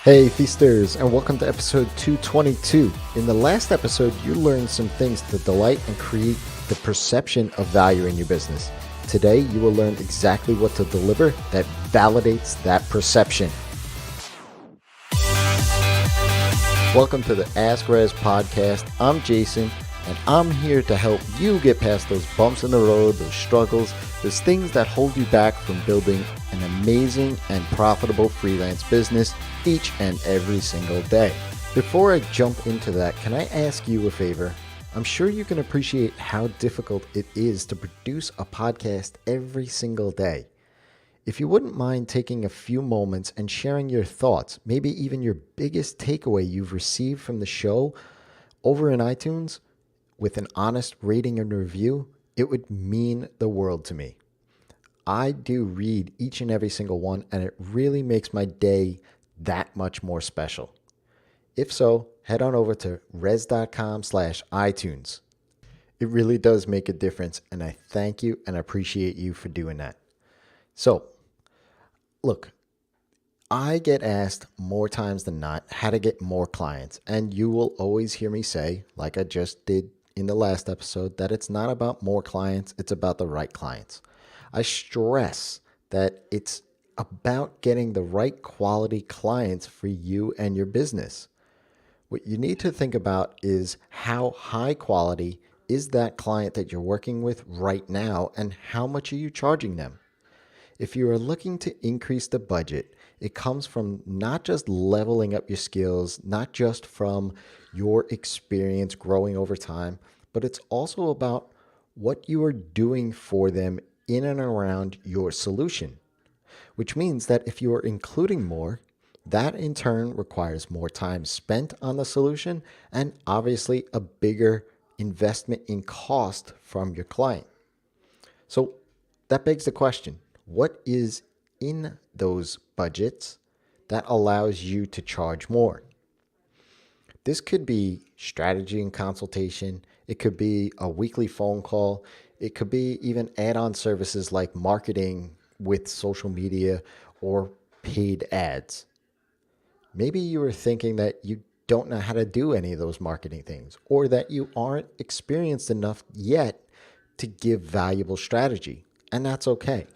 Hey Feasters, and welcome to episode 222. In the last episode, you learned some things to delight and create the perception of value in your business. Today, you will learn exactly what to deliver that validates that perception. Welcome to the Ask Rezzz podcast. I'm Jason, and I'm here to help you get past those bumps in the road, those struggles, those things that hold you back from building an amazing and profitable freelance business each and every single day. Before I jump into that, can I ask you a favor? I'm sure you can appreciate how difficult it is to produce a podcast every single day. If you wouldn't mind taking a few moments and sharing your thoughts, maybe even your biggest takeaway you've received from the show over in iTunes with an honest rating and review, it would mean the world to me. I do read each and every single one, and it really makes my day that much more special. If so, head on over to rezzz.com/iTunes. It really does make a difference, and I thank you and appreciate you for doing that. So, look, I get asked more times than not how to get more clients, and you will always hear me say, like I just did in the last episode, that it's not about more clients, it's about the right clients. I stress that it's about getting the right quality clients for you and your business. What you need to think about is how high quality is that client that you're working with right now, and how much are you charging them? If you are looking to increase the budget, it comes from not just leveling up your skills, not just from your experience growing over time, but it's also about what you are doing for them in and around your solution, which means that if you are including more, that in turn requires more time spent on the solution and obviously a bigger investment in cost from your client. So that begs the question, what is in those budgets that allows you to charge more? This could be strategy and consultation. It could be a weekly phone call. It could be even add-on services like marketing with social media or paid ads. Maybe you are thinking that you don't know how to do any of those marketing things, or that you aren't experienced enough yet to give valuable strategy, and that's okay.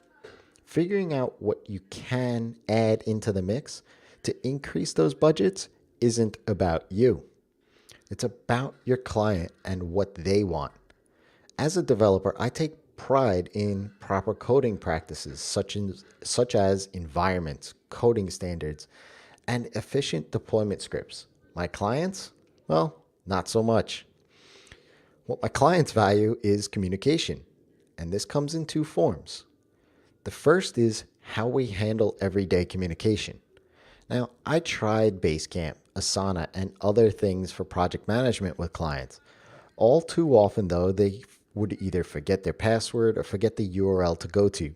Figuring out what you can add into the mix to increase those budgets isn't about you. It's about your client and what they want. As a developer, I take pride in proper coding practices such as environments, coding standards, and efficient deployment scripts. My clients? Well, not so much. What my clients value is communication, and this comes in two forms. The first is how we handle everyday communication. Now, I tried Basecamp, Asana, and other things for project management with clients. All too often, though, they would either forget their password or forget the URL to go to.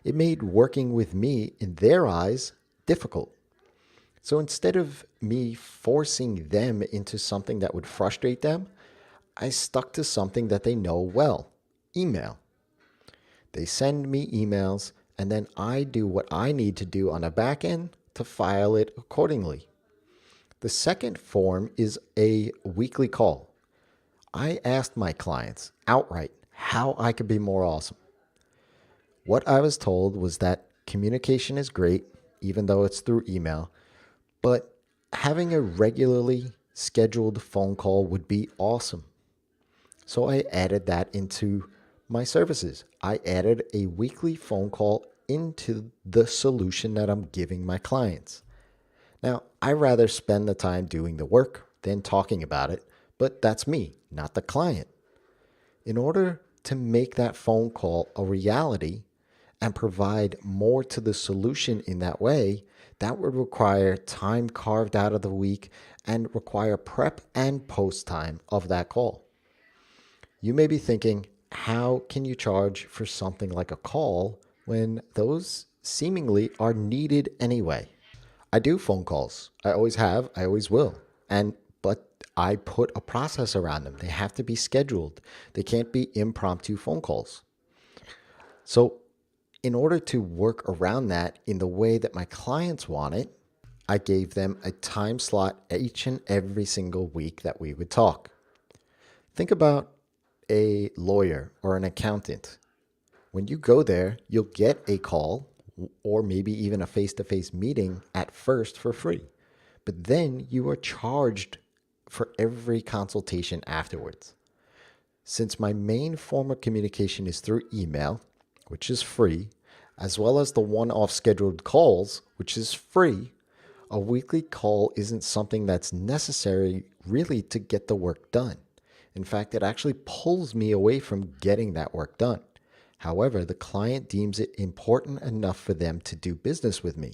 It made working with me, in their eyes, difficult. So instead of me forcing them into something that would frustrate them, I stuck to something that they know well: email. They send me emails, and then I do what I need to do on the back end to file it accordingly. The second form is a weekly call. I asked my clients outright how I could be more awesome. What I was told was that communication is great, even though it's through email, but having a regularly scheduled phone call would be awesome. So I added that into my services. I added a weekly phone call into the solution that I'm giving my clients. Now, I rather spend the time doing the work than talking about it, but that's me, not the client. In order to make that phone call a reality and provide more to the solution in that way, that would require time carved out of the week and require prep and post time of that call. You may be thinking, how can you charge for something like a call when those seemingly are needed anyway? I do phone calls. I always have, I always will. But I put a process around them. They have to be scheduled. They can't be impromptu phone calls. So in order to work around that in the way that my clients want it, I gave them a time slot each and every single week that we would talk. Think about a lawyer or an accountant. When you go there, you'll get a call or maybe even a face to face meeting at first for free. But then you are charged for every consultation afterwards. Since my main form of communication is through email, which is free, as well as the one off scheduled calls, which is free, a weekly call isn't something that's necessary really to get the work done. In fact, it actually pulls me away from getting that work done. However, the client deems it important enough for them to do business with me.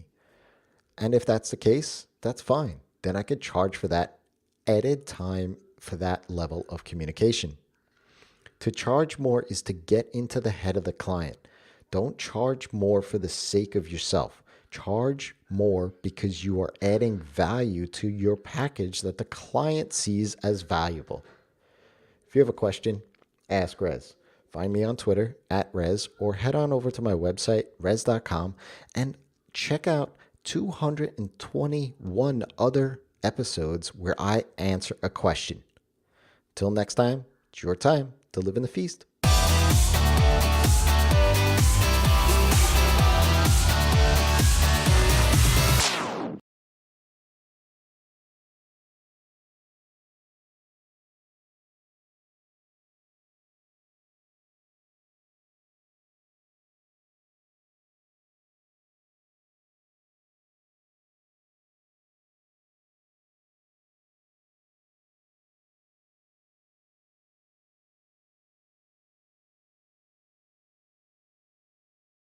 And if that's the case, that's fine. Then I could charge for that added time for that level of communication. To charge more is to get into the head of the client. Don't charge more for the sake of yourself. Charge more because you are adding value to your package that the client sees as valuable. If you have a question, ask Rezzz. Find me on Twitter at Rezzz or head on over to my website, Rezzz.com, and check out 221 other episodes where I answer a question. Till next time, it's your time to live in the feast.